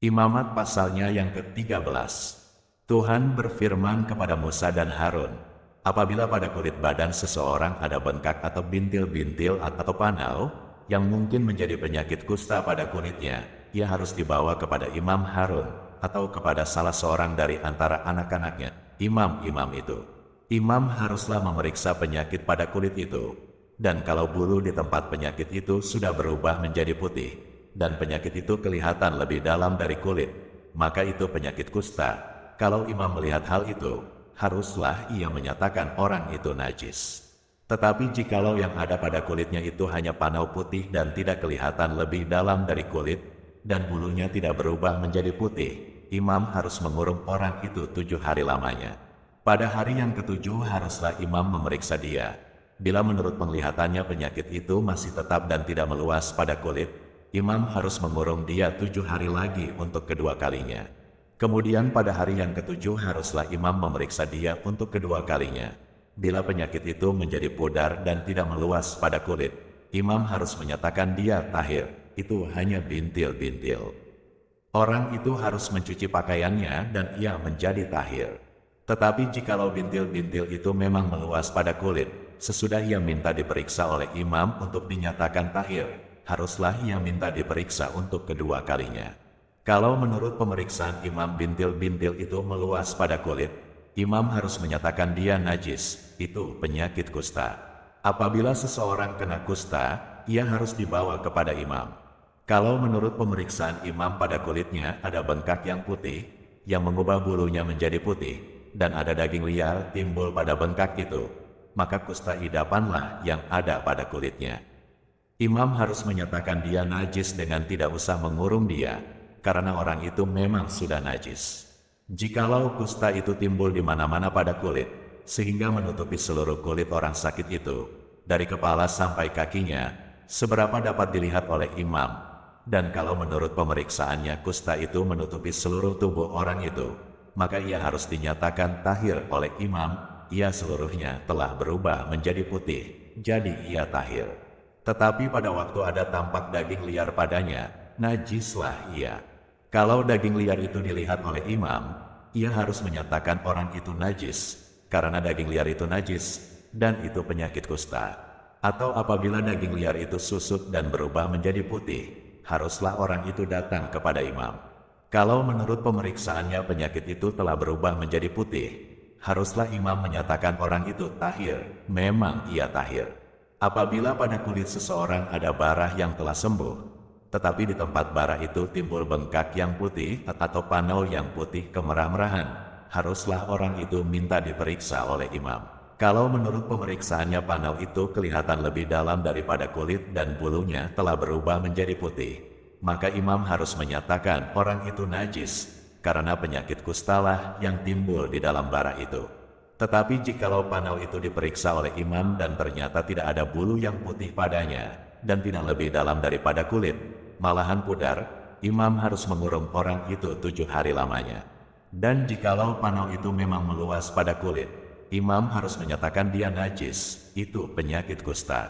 Imamat pasalnya yang ke-13. Tuhan berfirman kepada Musa dan Harun, apabila pada kulit badan seseorang ada bengkak atau bintil-bintil atau panau, yang mungkin menjadi penyakit kusta pada kulitnya, ia harus dibawa kepada Imam Harun, atau kepada salah seorang dari antara anak-anaknya, imam-imam itu. Imam haruslah memeriksa penyakit pada kulit itu, dan kalau bulu di tempat penyakit itu sudah berubah menjadi putih, dan penyakit itu kelihatan lebih dalam dari kulit, maka itu penyakit kusta. Kalau imam melihat hal itu, haruslah ia menyatakan orang itu najis. Tetapi jikalau yang ada pada kulitnya itu hanya panau putih dan tidak kelihatan lebih dalam dari kulit, dan bulunya tidak berubah menjadi putih, imam harus mengurung orang itu 7 hari lamanya. Pada hari yang ke-7 haruslah imam memeriksa dia. Bila menurut penglihatannya penyakit itu masih tetap dan tidak meluas pada kulit, imam harus mengurung dia 7 hari lagi untuk kedua kalinya. Kemudian pada hari yang ke-7 haruslah imam memeriksa dia untuk kedua kalinya. Bila penyakit itu menjadi pudar dan tidak meluas pada kulit, imam harus menyatakan dia tahir, itu hanya bintil-bintil. Orang itu harus mencuci pakaiannya dan ia menjadi tahir. Tetapi jikalau bintil-bintil itu memang meluas pada kulit, sesudah ia minta diperiksa oleh imam untuk dinyatakan tahir, haruslah ia minta diperiksa untuk kedua kalinya. Kalau menurut pemeriksaan imam bintil-bintil itu meluas pada kulit, imam harus menyatakan dia najis, itu penyakit kusta. Apabila seseorang kena kusta, ia harus dibawa kepada imam. Kalau menurut pemeriksaan imam pada kulitnya ada bengkak yang putih, yang mengubah bulunya menjadi putih, dan ada daging liar timbul pada bengkak itu, maka kusta idapanlah yang ada pada kulitnya. Imam harus menyatakan dia najis dengan tidak usah mengurung dia, karena orang itu memang sudah najis. Jikalau kusta itu timbul di mana-mana pada kulit, sehingga menutupi seluruh kulit orang sakit itu, dari kepala sampai kakinya, seberapa dapat dilihat oleh imam, dan kalau menurut pemeriksaannya kusta itu menutupi seluruh tubuh orang itu, maka ia harus dinyatakan tahir oleh imam, ia seluruhnya telah berubah menjadi putih, jadi ia tahir. Tetapi pada waktu ada tampak daging liar padanya, najislah ia. Kalau daging liar itu dilihat oleh imam, ia harus menyatakan orang itu najis, karena daging liar itu najis, dan itu penyakit kusta. Atau apabila daging liar itu susut dan berubah menjadi putih, haruslah orang itu datang kepada imam. Kalau menurut pemeriksaannya penyakit itu telah berubah menjadi putih, haruslah imam menyatakan orang itu tahir, memang ia tahir. Apabila pada kulit seseorang ada barah yang telah sembuh, tetapi di tempat barah itu timbul bengkak yang putih atau panau yang putih kemerah-merahan, haruslah orang itu minta diperiksa oleh imam. Kalau menurut pemeriksaannya panau itu kelihatan lebih dalam daripada kulit dan bulunya telah berubah menjadi putih, maka imam harus menyatakan orang itu najis, karena penyakit kustalah yang timbul di dalam barah itu. Tetapi jikalau panau itu diperiksa oleh imam dan ternyata tidak ada bulu yang putih padanya, dan tidak lebih dalam daripada kulit, malahan pudar, imam harus mengurung orang itu 7 hari lamanya. Dan jikalau panau itu memang meluas pada kulit, imam harus menyatakan dia najis, itu penyakit kusta.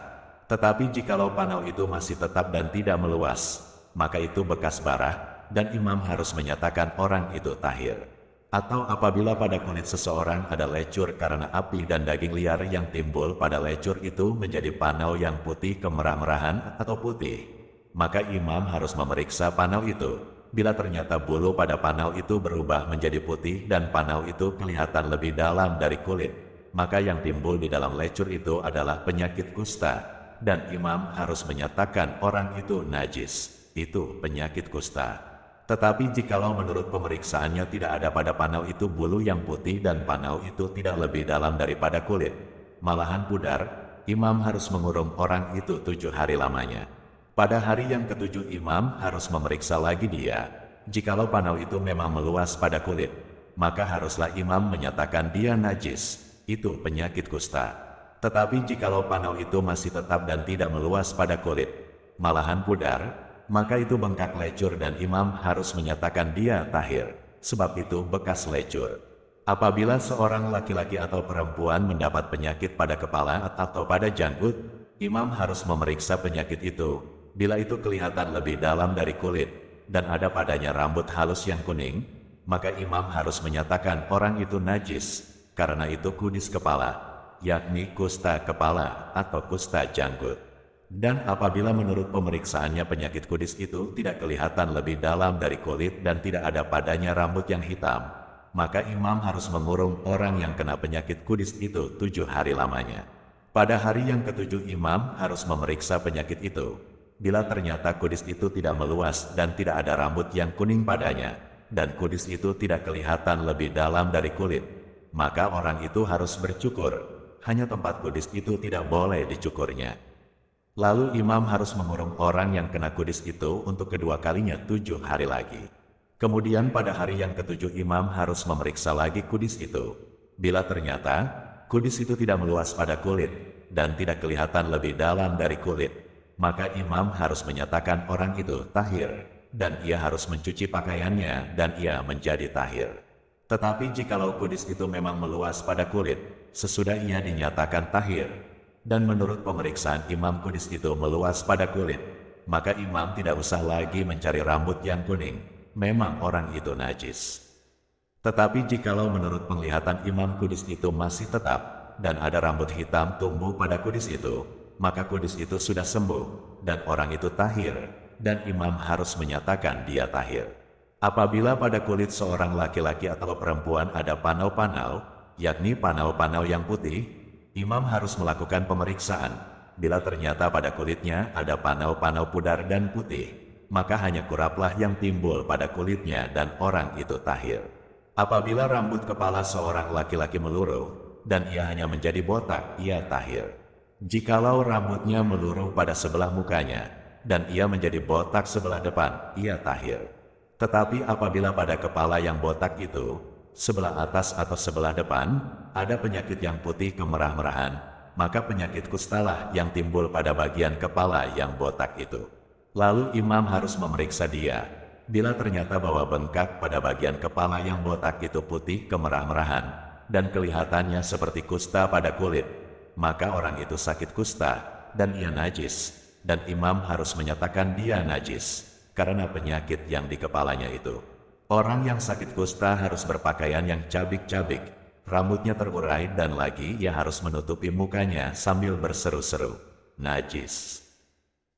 Tetapi jikalau panau itu masih tetap dan tidak meluas, maka itu bekas barah, dan imam harus menyatakan orang itu tahir. Atau apabila pada kulit seseorang ada lecur karena api dan daging liar yang timbul pada lecur itu menjadi panau yang putih kemerah-merahan atau putih, maka imam harus memeriksa panau itu. Bila ternyata bulu pada panau itu berubah menjadi putih dan panau itu kelihatan lebih dalam dari kulit, maka yang timbul di dalam lecur itu adalah penyakit kusta, dan imam harus menyatakan orang itu najis, itu penyakit kusta. Tetapi jikalau menurut pemeriksaannya tidak ada pada panau itu bulu yang putih dan panau itu tidak lebih dalam daripada kulit, malahan pudar, imam harus mengurung orang itu 7 hari lamanya. Pada hari yang ke-7 imam harus memeriksa lagi dia. Jikalau panau itu memang meluas pada kulit, maka haruslah imam menyatakan dia najis, itu penyakit kusta. Tetapi jikalau panau itu masih tetap dan tidak meluas pada kulit, malahan pudar, maka itu bengkak lecur dan imam harus menyatakan dia tahir, sebab itu bekas lecur. Apabila seorang laki-laki atau perempuan mendapat penyakit pada kepala atau pada janggut, imam harus memeriksa penyakit itu. Bila itu kelihatan lebih dalam dari kulit, dan ada padanya rambut halus yang kuning, maka imam harus menyatakan orang itu najis, karena itu kudis kepala, yakni kusta kepala atau kusta janggut. Dan apabila menurut pemeriksaannya penyakit kudis itu tidak kelihatan lebih dalam dari kulit dan tidak ada padanya rambut yang hitam, maka imam harus mengurung orang yang kena penyakit kudis itu 7 hari lamanya. Pada hari yang ke-7 imam harus memeriksa penyakit itu. Bila ternyata kudis itu tidak meluas dan tidak ada rambut yang kuning padanya, dan kudis itu tidak kelihatan lebih dalam dari kulit, maka orang itu harus bercukur. Hanya tempat kudis itu tidak boleh dicukurnya. Lalu imam harus mengurung orang yang kena kudis itu untuk kedua kalinya 7 hari lagi. Kemudian pada hari yang ke-7 imam harus memeriksa lagi kudis itu. Bila ternyata kudis itu tidak meluas pada kulit dan tidak kelihatan lebih dalam dari kulit, maka imam harus menyatakan orang itu tahir, dan ia harus mencuci pakaiannya dan ia menjadi tahir. Tetapi jikalau kudis itu memang meluas pada kulit, sesudah ia dinyatakan tahir, dan menurut pemeriksaan imam kudis itu meluas pada kulit, maka imam tidak usah lagi mencari rambut yang kuning, memang orang itu najis. Tetapi jikalau menurut penglihatan imam kudis itu masih tetap, dan ada rambut hitam tumbuh pada kudis itu, maka kudis itu sudah sembuh, dan orang itu tahir, dan imam harus menyatakan dia tahir. Apabila pada kulit seorang laki-laki atau perempuan ada panau-panau, yakni panau-panau yang putih, imam harus melakukan pemeriksaan. Bila ternyata pada kulitnya ada panau-panau pudar dan putih, maka hanya kuraplah yang timbul pada kulitnya dan orang itu tahir. Apabila rambut kepala seorang laki-laki meluruh, dan ia hanya menjadi botak, ia tahir. Jikalau rambutnya meluruh pada sebelah mukanya, dan ia menjadi botak sebelah depan, ia tahir. Tetapi apabila pada kepala yang botak itu, sebelah atas atau sebelah depan, ada penyakit yang putih kemerah-merahan, maka penyakit kustalah yang timbul pada bagian kepala yang botak itu. Lalu imam harus memeriksa dia. Bila ternyata bahwa bengkak pada bagian kepala yang botak itu putih kemerah-merahan, dan kelihatannya seperti kusta pada kulit, maka orang itu sakit kusta, dan ia najis, dan imam harus menyatakan dia najis, karena penyakit yang di kepalanya itu. Orang yang sakit kusta harus berpakaian yang cabik-cabik, rambutnya terurai dan lagi ia harus menutupi mukanya sambil berseru-seru, najis.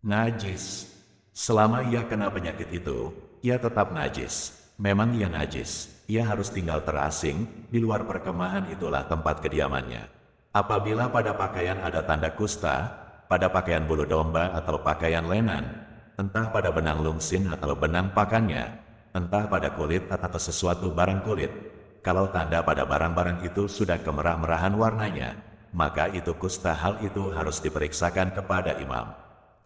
Najis. Selama ia kena penyakit itu, ia tetap najis. Memang ia najis, ia harus tinggal terasing, di luar perkemahan itulah tempat kediamannya. Apabila pada pakaian ada tanda kusta, pada pakaian bulu domba atau pakaian lenan, entah pada benang lungsin atau benang pakannya, entah pada kulit atau sesuatu barang kulit, kalau tanda pada barang-barang itu sudah kemerah-merahan warnanya, maka itu kusta. Hal itu harus diperiksakan kepada imam.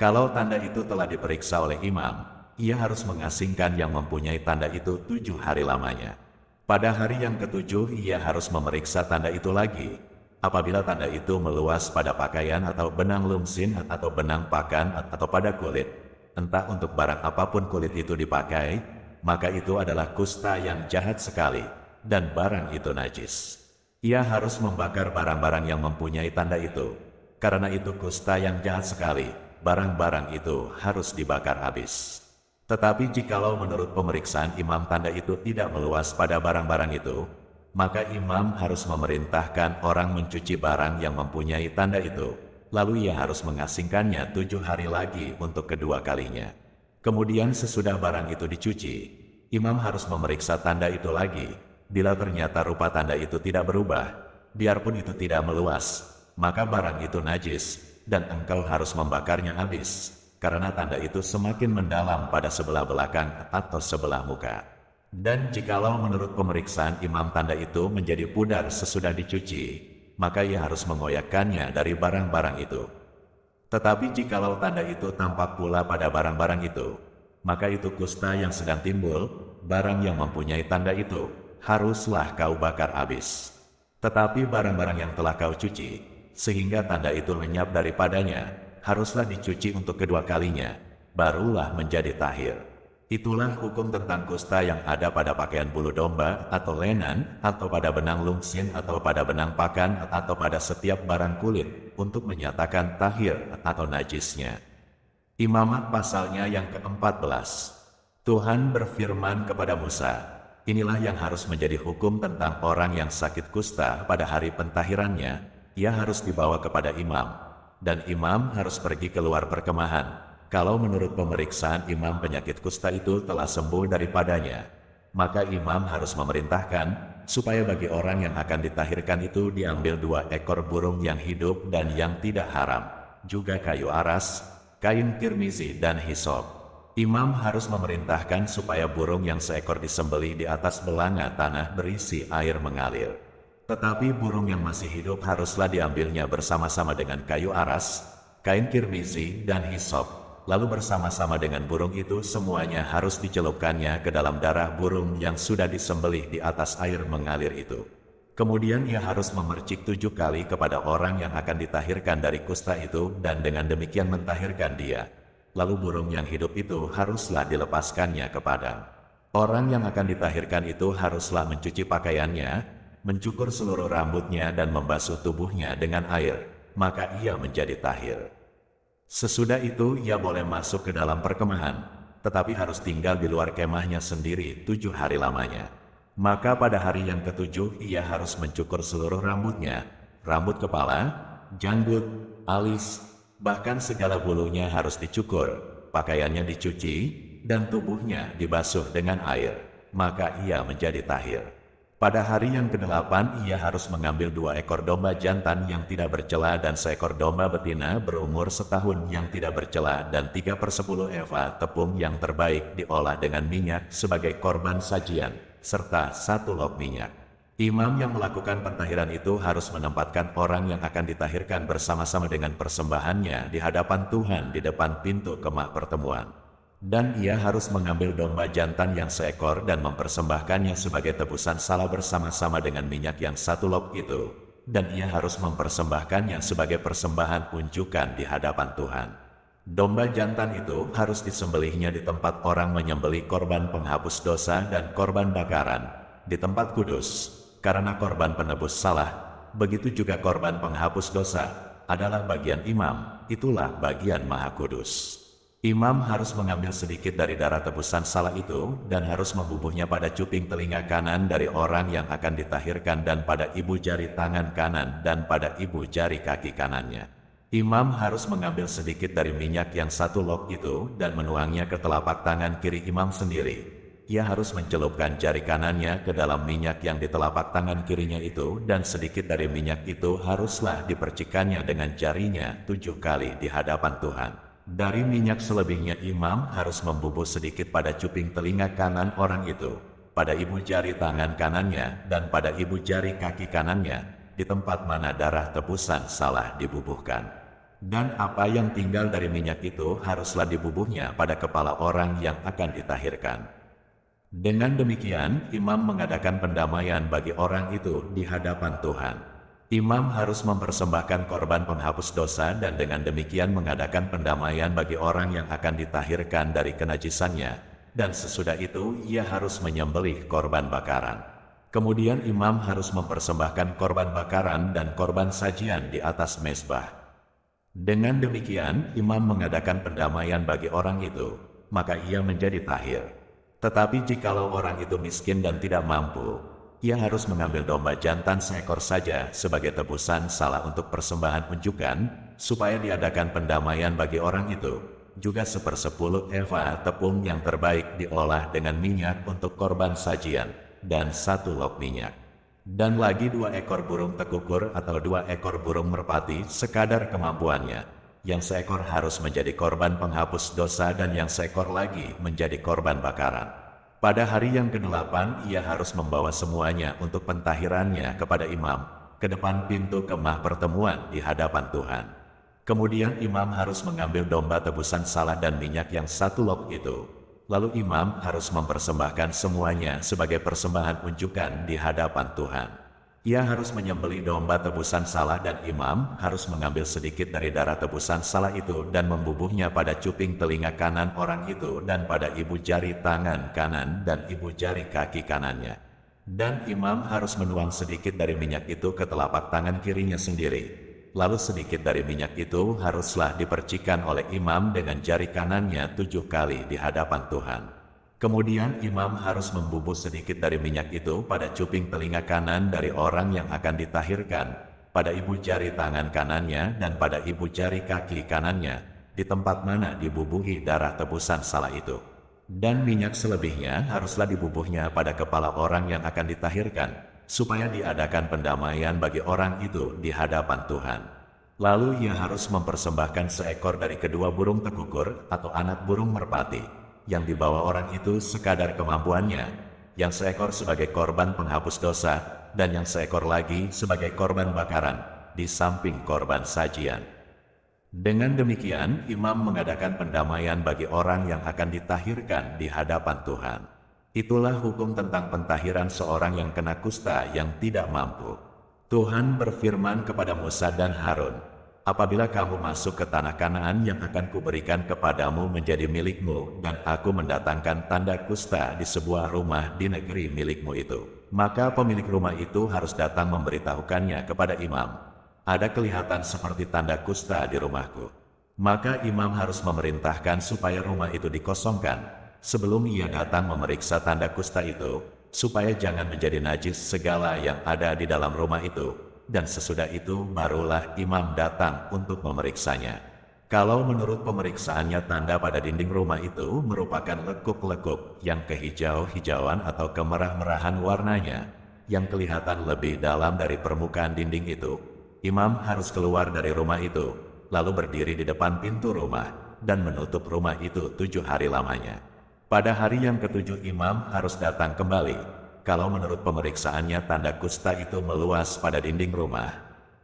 Kalau tanda itu telah diperiksa oleh imam, ia harus mengasingkan yang mempunyai tanda itu 7 hari lamanya. Pada hari yang ke-7 ia harus memeriksa tanda itu lagi. Apabila tanda itu meluas pada pakaian atau benang lungsin atau benang pakan atau pada kulit, entah untuk barang apapun kulit itu dipakai, maka itu adalah kusta yang jahat sekali, dan barang itu najis. Ia harus membakar barang-barang yang mempunyai tanda itu. Karena itu kusta yang jahat sekali, barang-barang itu harus dibakar habis. Tetapi jikalau menurut pemeriksaan imam tanda itu tidak meluas pada barang-barang itu, maka imam harus memerintahkan orang mencuci barang yang mempunyai tanda itu, lalu ia harus mengasingkannya 7 hari lagi untuk kedua kalinya. Kemudian sesudah barang itu dicuci, imam harus memeriksa tanda itu lagi. Bila ternyata rupa tanda itu tidak berubah, biarpun itu tidak meluas, maka barang itu najis, dan engkau harus membakarnya habis, karena tanda itu semakin mendalam pada sebelah belakang atau sebelah muka. Dan jikalau menurut pemeriksaan imam tanda itu menjadi pudar sesudah dicuci, maka ia harus mengoyakkannya dari barang-barang itu. Tetapi jikalau tanda itu tampak pula pada barang-barang itu, maka itu kusta yang sedang timbul, barang yang mempunyai tanda itu, haruslah kau bakar habis. Tetapi barang-barang yang telah kau cuci, sehingga tanda itu lenyap daripadanya, haruslah dicuci untuk kedua kalinya, barulah menjadi tahir. Itulah hukum tentang kusta yang ada pada pakaian bulu domba atau lenan, atau pada benang lungsin, atau pada benang pakan, atau pada setiap barang kulit, untuk menyatakan tahir atau najisnya. Imamat pasalnya yang ke-14. Tuhan berfirman kepada Musa, inilah yang harus menjadi hukum tentang orang yang sakit kusta pada hari pentahirannya, ia harus dibawa kepada imam, dan imam harus pergi keluar perkemahan. Kalau menurut pemeriksaan imam penyakit kusta itu telah sembuh daripadanya, maka imam harus memerintahkan supaya bagi orang yang akan ditahirkan itu diambil 2 ekor burung yang hidup dan yang tidak haram, juga kayu aras, kain kirmizi dan hisop. Imam harus memerintahkan supaya burung yang seekor disembelih di atas belanga tanah berisi air mengalir. Tetapi burung yang masih hidup haruslah diambilnya bersama-sama dengan kayu aras, kain kirmizi dan hisop. Lalu bersama-sama dengan burung itu semuanya harus dicelupkannya ke dalam darah burung yang sudah disembelih di atas air mengalir itu. Kemudian ia harus memercik 7 kali kepada orang yang akan ditahirkan dari kusta itu dan dengan demikian mentahirkan dia. Lalu burung yang hidup itu haruslah dilepaskannya ke padang. Orang yang akan ditahirkan itu haruslah mencuci pakaiannya, mencukur seluruh rambutnya dan membasuh tubuhnya dengan air, maka ia menjadi tahir. Sesudah itu ia boleh masuk ke dalam perkemahan, tetapi harus tinggal di luar kemahnya sendiri 7 hari lamanya. Maka pada hari yang ke-7 ia harus mencukur seluruh rambutnya, rambut kepala, janggut, alis, bahkan segala bulunya harus dicukur, pakaiannya dicuci, dan tubuhnya dibasuh dengan air, maka ia menjadi tahir. Pada hari yang ke-8 ia harus mengambil 2 ekor domba jantan yang tidak bercela dan seekor domba betina berumur setahun yang tidak bercela dan 3/10 eva tepung yang terbaik diolah dengan minyak sebagai korban sajian, serta 1 log minyak. Imam yang melakukan pentahiran itu harus menempatkan orang yang akan ditahirkan bersama-sama dengan persembahannya di hadapan Tuhan di depan pintu kemah pertemuan. Dan ia harus mengambil domba jantan yang seekor dan mempersembahkannya sebagai tebusan salah bersama-sama dengan minyak yang 1 log itu. Dan ia harus mempersembahkannya sebagai persembahan unjukan di hadapan Tuhan. Domba jantan itu harus disembelihnya di tempat orang menyembelih korban penghapus dosa dan korban bakaran, di tempat kudus, karena korban penebus salah, begitu juga korban penghapus dosa, adalah bagian imam, itulah bagian maha kudus. Imam harus mengambil sedikit dari darah tebusan salah itu dan harus membubuhnya pada cuping telinga kanan dari orang yang akan ditahirkan dan pada ibu jari tangan kanan dan pada ibu jari kaki kanannya. Imam harus mengambil sedikit dari minyak yang 1 log itu dan menuangnya ke telapak tangan kiri imam sendiri. Ia harus mencelupkan jari kanannya ke dalam minyak yang di telapak tangan kirinya itu dan sedikit dari minyak itu haruslah dipercikannya dengan jarinya 7 kali di hadapan Tuhan. Dari minyak selebihnya imam harus membubuh sedikit pada cuping telinga kanan orang itu, pada ibu jari tangan kanannya dan pada ibu jari kaki kanannya, di tempat mana darah tebusan salah dibubuhkan. Dan apa yang tinggal dari minyak itu haruslah dibubuhnya pada kepala orang yang akan ditahirkan. Dengan demikian, imam mengadakan pendamaian bagi orang itu di hadapan Tuhan. Imam harus mempersembahkan korban penghapus dosa dan dengan demikian mengadakan pendamaian bagi orang yang akan ditahirkan dari kenajisannya, dan sesudah itu ia harus menyembelih korban bakaran. Kemudian imam harus mempersembahkan korban bakaran dan korban sajian di atas mezbah. Dengan demikian, imam mengadakan pendamaian bagi orang itu, maka ia menjadi tahir. Tetapi jikalau orang itu miskin dan tidak mampu, ia harus mengambil domba jantan seekor saja sebagai tebusan salah untuk persembahan unjukan, supaya diadakan pendamaian bagi orang itu. Juga 1/10 eva tepung yang terbaik diolah dengan minyak untuk korban sajian, dan 1 log minyak. Dan lagi 2 ekor burung tekukur atau 2 ekor burung merpati sekadar kemampuannya. Yang seekor harus menjadi korban penghapus dosa dan yang seekor lagi menjadi korban bakaran. Pada hari yang ke-8 ia harus membawa semuanya untuk pentahirannya kepada imam, ke depan pintu kemah pertemuan di hadapan Tuhan. Kemudian imam harus mengambil domba tebusan salah dan minyak yang 1 log itu. Lalu imam harus mempersembahkan semuanya sebagai persembahan unjukan di hadapan Tuhan. Ia harus menyembelih domba tebusan salah dan imam harus mengambil sedikit dari darah tebusan salah itu dan membubuhnya pada cuping telinga kanan orang itu dan pada ibu jari tangan kanan dan ibu jari kaki kanannya. Dan imam harus menuang sedikit dari minyak itu ke telapak tangan kirinya sendiri. Lalu sedikit dari minyak itu haruslah dipercikan oleh imam dengan jari kanannya 7 kali di hadapan Tuhan. Kemudian imam harus membungkus sedikit dari minyak itu pada cuping telinga kanan dari orang yang akan ditahirkan, pada ibu jari tangan kanannya dan pada ibu jari kaki kanannya, di tempat mana dibubuhi darah tebusan salah itu. Dan minyak selebihnya haruslah dibubuhnya pada kepala orang yang akan ditahirkan, supaya diadakan pendamaian bagi orang itu di hadapan Tuhan. Lalu ia harus mempersembahkan seekor dari kedua burung tekukur atau anak burung merpati, yang dibawa orang itu sekadar kemampuannya, yang seekor sebagai korban penghapus dosa, dan yang seekor lagi sebagai korban bakaran, di samping korban sajian. Dengan demikian, imam mengadakan pendamaian bagi orang yang akan ditahirkan di hadapan Tuhan. Itulah hukum tentang pentahiran seorang yang kena kusta yang tidak mampu. Tuhan berfirman kepada Musa dan Harun, "Apabila kamu masuk ke tanah Kanaan yang akan kuberikan kepadamu menjadi milikmu, dan aku mendatangkan tanda kusta di sebuah rumah di negeri milikmu itu, maka pemilik rumah itu harus datang memberitahukannya kepada imam, 'Ada kelihatan seperti tanda kusta di rumahku.' Maka imam harus memerintahkan supaya rumah itu dikosongkan sebelum ia datang memeriksa tanda kusta itu, supaya jangan menjadi najis segala yang ada di dalam rumah itu, dan sesudah itu barulah imam datang untuk memeriksanya. Kalau menurut pemeriksaannya tanda pada dinding rumah itu merupakan lekuk-lekuk yang kehijau-hijauan atau kemerah-merahan warnanya, yang kelihatan lebih dalam dari permukaan dinding itu, imam harus keluar dari rumah itu, lalu berdiri di depan pintu rumah, dan menutup rumah itu 7 hari lamanya. Pada hari yang ke-7 imam harus datang kembali. Kalau menurut pemeriksaannya tanda kusta itu meluas pada dinding rumah,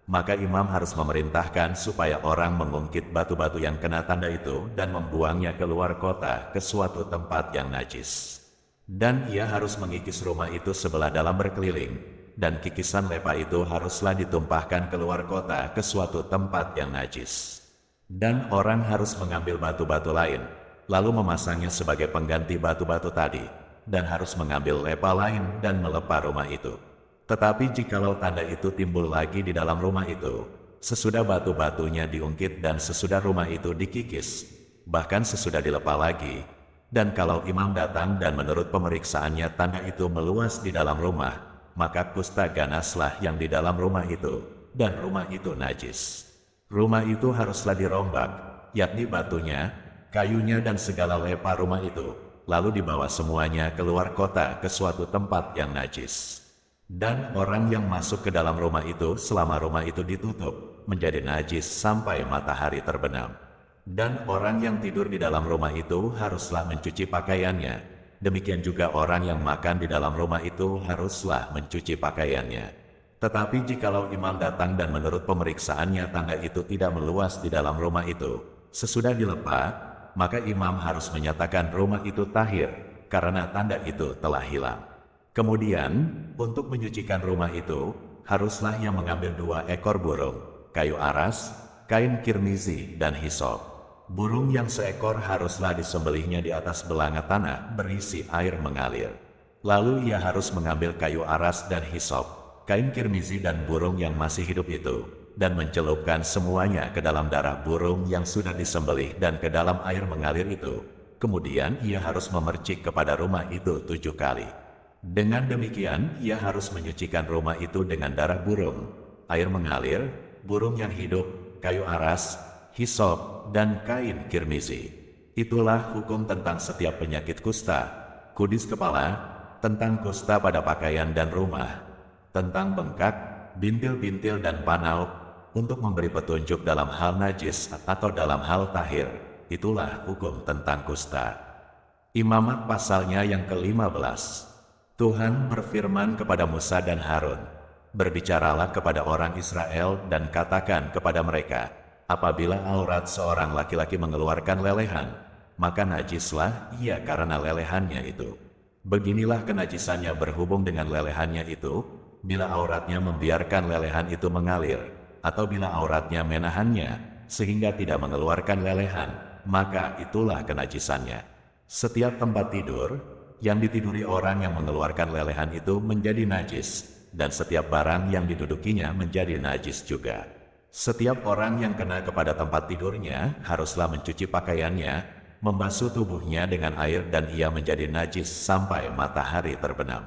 maka imam harus memerintahkan supaya orang mengungkit batu-batu yang kena tanda itu dan membuangnya keluar kota ke suatu tempat yang najis. Dan ia harus mengikis rumah itu sebelah dalam berkeliling, dan kikisan lepa itu haruslah ditumpahkan keluar kota ke suatu tempat yang najis. Dan orang harus mengambil batu-batu lain, lalu memasangnya sebagai pengganti batu-batu tadi, dan harus mengambil lepa lain dan melepa rumah itu. Tetapi jikalau tanda itu timbul lagi di dalam rumah itu, sesudah batu-batunya diungkit dan sesudah rumah itu dikikis, bahkan sesudah dilepa lagi, dan kalau imam datang dan menurut pemeriksaannya tanda itu meluas di dalam rumah, maka kusta ganaslah yang di dalam rumah itu, dan rumah itu najis. Rumah itu haruslah dirombak, yakni batunya, kayunya dan segala lepa rumah itu, lalu dibawa semuanya keluar kota ke suatu tempat yang najis. Dan orang yang masuk ke dalam rumah itu selama rumah itu ditutup, menjadi najis sampai matahari terbenam. Dan orang yang tidur di dalam rumah itu haruslah mencuci pakaiannya. Demikian juga orang yang makan di dalam rumah itu haruslah mencuci pakaiannya. Tetapi jikalau imam datang dan menurut pemeriksaannya tanda itu tidak meluas di dalam rumah itu, sesudah dilepa, maka imam harus menyatakan rumah itu tahir, karena tanda itu telah hilang. Kemudian, untuk menyucikan rumah itu, haruslah ia mengambil 2 ekor burung, kayu aras, kain kirmizi, dan hisop. Burung yang seekor haruslah disembelihnya di atas belanga tanah berisi air mengalir. Lalu ia harus mengambil kayu aras dan hisop, kain kirmizi dan burung yang masih hidup itu, dan mencelupkan semuanya ke dalam darah burung yang sudah disembelih dan ke dalam air mengalir itu. Kemudian ia harus memercik kepada rumah itu 7 kali. Dengan demikian, ia harus menyucikan rumah itu dengan darah burung, air mengalir, burung yang hidup, kayu aras, hisop, dan kain kirmizi. Itulah hukum tentang setiap penyakit kusta, kudis kepala, tentang kusta pada pakaian dan rumah, tentang bengkak, bintil-bintil dan panau, untuk memberi petunjuk dalam hal najis atau dalam hal tahir. Itulah hukum tentang kusta. Imamat pasalnya yang ke-15. Tuhan berfirman kepada Musa dan Harun, "Berbicaralah kepada orang Israel dan katakan kepada mereka, apabila aurat seorang laki-laki mengeluarkan lelehan, maka najislah ia karena lelehannya itu. Beginilah kenajisannya berhubung dengan lelehannya itu, bila auratnya membiarkan lelehan itu mengalir, atau bila auratnya menahannya, sehingga tidak mengeluarkan lelehan, maka itulah kenajisannya. Setiap tempat tidur yang ditiduri orang yang mengeluarkan lelehan itu menjadi najis, dan setiap barang yang didudukinya menjadi najis juga. Setiap orang yang kena kepada tempat tidurnya haruslah mencuci pakaiannya, membasuh tubuhnya dengan air dan ia menjadi najis sampai matahari terbenam.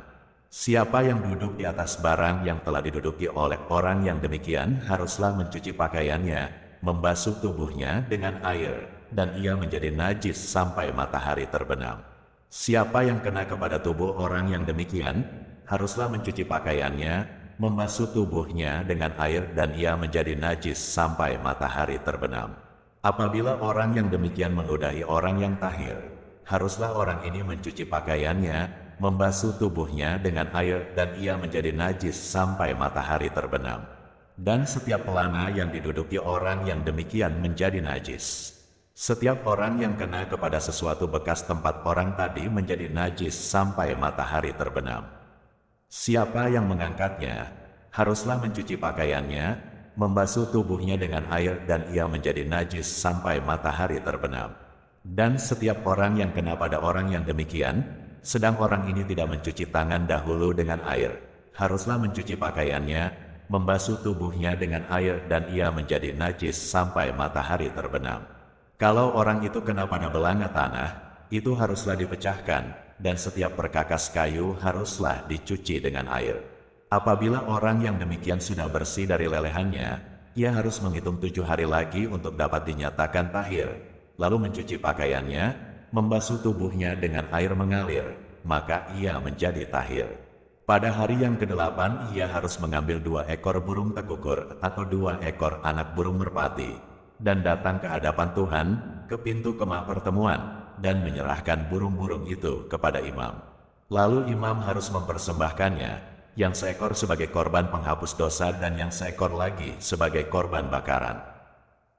Siapa yang duduk di atas barang yang telah diduduki oleh orang yang demikian haruslah mencuci pakaiannya, membasuh tubuhnya dengan air, dan ia menjadi najis sampai matahari terbenam. Siapa yang kena kepada tubuh orang yang demikian, haruslah mencuci pakaiannya, membasuh tubuhnya dengan air dan ia menjadi najis sampai matahari terbenam. Apabila orang yang demikian meludahi orang yang tahir, haruslah orang ini mencuci pakaiannya, membasuh tubuhnya dengan air dan ia menjadi najis sampai matahari terbenam. Dan setiap pelana yang diduduki orang yang demikian menjadi najis. Setiap orang yang kena kepada sesuatu bekas tempat orang tadi menjadi najis sampai matahari terbenam. Siapa yang mengangkatnya, haruslah mencuci pakaiannya, membasuh tubuhnya dengan air dan ia menjadi najis sampai matahari terbenam. Dan setiap orang yang kena pada orang yang demikian, sedang orang ini tidak mencuci tangan dahulu dengan air, haruslah mencuci pakaiannya, membasuh tubuhnya dengan air dan ia menjadi najis sampai matahari terbenam. Kalau orang itu kena pada belanga tanah, itu haruslah dipecahkan, dan setiap perkakas kayu haruslah dicuci dengan air. Apabila orang yang demikian sudah bersih dari lelehannya, ia harus menghitung 7 hari lagi untuk dapat dinyatakan tahir, lalu mencuci pakaiannya, membasuh tubuhnya dengan air mengalir, maka ia menjadi tahir. Pada hari yang ke-8 ia harus mengambil 2 ekor burung tekukur atau 2 ekor anak burung merpati, dan datang ke hadapan Tuhan, ke pintu kemah pertemuan, dan menyerahkan burung-burung itu kepada imam. Lalu imam harus mempersembahkannya, yang seekor sebagai korban penghapus dosa dan yang seekor lagi sebagai korban bakaran.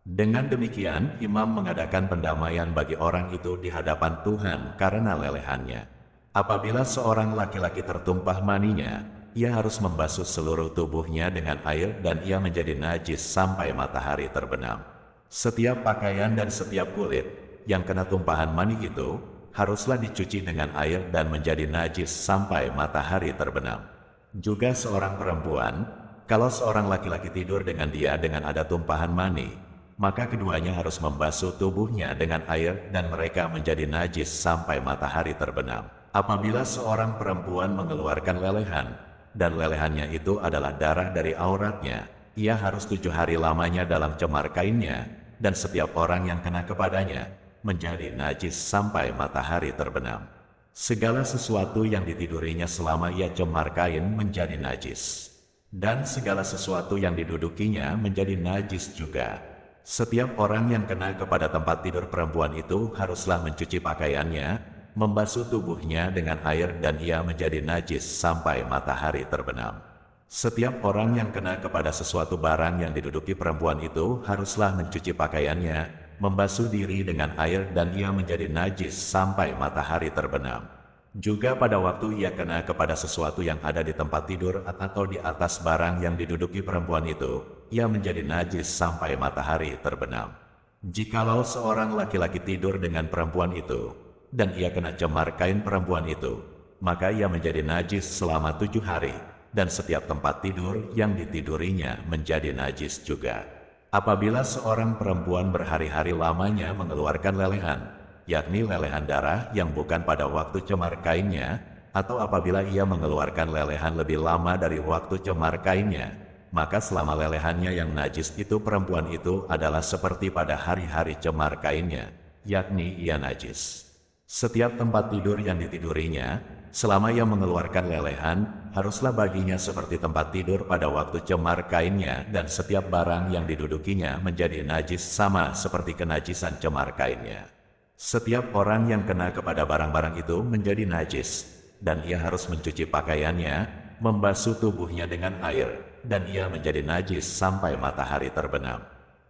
Dengan demikian, imam mengadakan pendamaian bagi orang itu di hadapan Tuhan karena lelehannya. Apabila seorang laki-laki tertumpah maninya, ia harus membasuh seluruh tubuhnya dengan air dan ia menjadi najis sampai matahari terbenam. Setiap pakaian dan setiap kulit yang kena tumpahan mani itu haruslah dicuci dengan air dan menjadi najis sampai matahari terbenam. Juga seorang perempuan, kalau seorang laki-laki tidur dengan dia dengan ada tumpahan mani, maka keduanya harus membasuh tubuhnya dengan air dan mereka menjadi najis sampai matahari terbenam. Apabila seorang perempuan mengeluarkan lelehan, dan lelehannya itu adalah darah dari auratnya, ia harus 7 hari lamanya dalam cemar kainnya, dan setiap orang yang kena kepadanya menjadi najis sampai matahari terbenam. Segala sesuatu yang ditidurinya selama ia cemar kain menjadi najis, dan segala sesuatu yang didudukinya menjadi najis juga. Setiap orang yang kena kepada tempat tidur perempuan itu haruslah mencuci pakaiannya, membasuh tubuhnya dengan air dan ia menjadi najis sampai matahari terbenam. Setiap orang yang kena kepada sesuatu barang yang diduduki perempuan itu haruslah mencuci pakaiannya, membasuh diri dengan air dan ia menjadi najis sampai matahari terbenam. Juga pada waktu ia kena kepada sesuatu yang ada di tempat tidur atau di atas barang yang diduduki perempuan itu, ia menjadi najis sampai matahari terbenam. Jikalau seorang laki-laki tidur dengan perempuan itu, dan ia kena cemar kain perempuan itu, maka ia menjadi najis selama 7 hari, dan setiap tempat tidur yang ditidurinya menjadi najis juga. Apabila seorang perempuan berhari-hari lamanya mengeluarkan lelehan, yakni lelehan darah yang bukan pada waktu cemar kainnya, atau apabila ia mengeluarkan lelehan lebih lama dari waktu cemar kainnya, maka selama lelehannya yang najis itu perempuan itu adalah seperti pada hari-hari cemar kainnya, yakni ia najis. Setiap tempat tidur yang ditidurinya, selama ia mengeluarkan lelehan, haruslah baginya seperti tempat tidur pada waktu cemar kainnya dan setiap barang yang didudukinya menjadi najis sama seperti kenajisan cemar kainnya. Setiap orang yang kena kepada barang-barang itu menjadi najis, dan ia harus mencuci pakaiannya, membasuh tubuhnya dengan air, dan ia menjadi najis sampai matahari terbenam.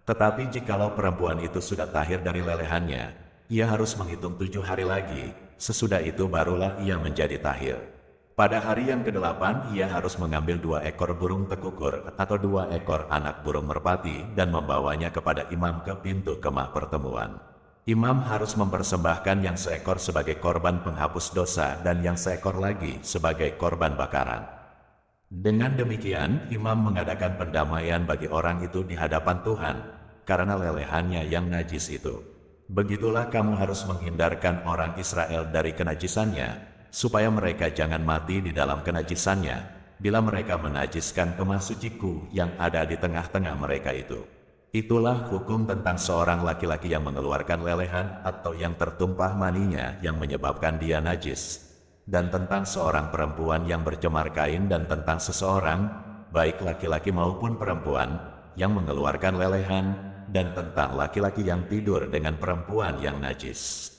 Tetapi jikalau perempuan itu sudah tahir dari lelehannya, ia harus menghitung 7 hari lagi, sesudah itu barulah ia menjadi tahir. Pada hari yang ke-8 ia harus mengambil 2 ekor burung tekukur atau 2 ekor anak burung merpati dan membawanya kepada imam ke pintu kemah pertemuan. Imam harus mempersembahkan yang seekor sebagai korban penghapus dosa dan yang seekor lagi sebagai korban bakaran. Dengan demikian, imam mengadakan pendamaian bagi orang itu di hadapan Tuhan, karena lelehannya yang najis itu. Begitulah kamu harus menghindarkan orang Israel dari kenajisannya, supaya mereka jangan mati di dalam kenajisannya, bila mereka menajiskan kemah suciku yang ada di tengah-tengah mereka itu. Itulah hukum tentang seorang laki-laki yang mengeluarkan lelehan atau yang tertumpah maninya yang menyebabkan dia najis, dan tentang seorang perempuan yang bercemar kain, dan tentang seseorang, baik laki-laki maupun perempuan, yang mengeluarkan lelehan, dan tentang laki-laki yang tidur dengan perempuan yang najis.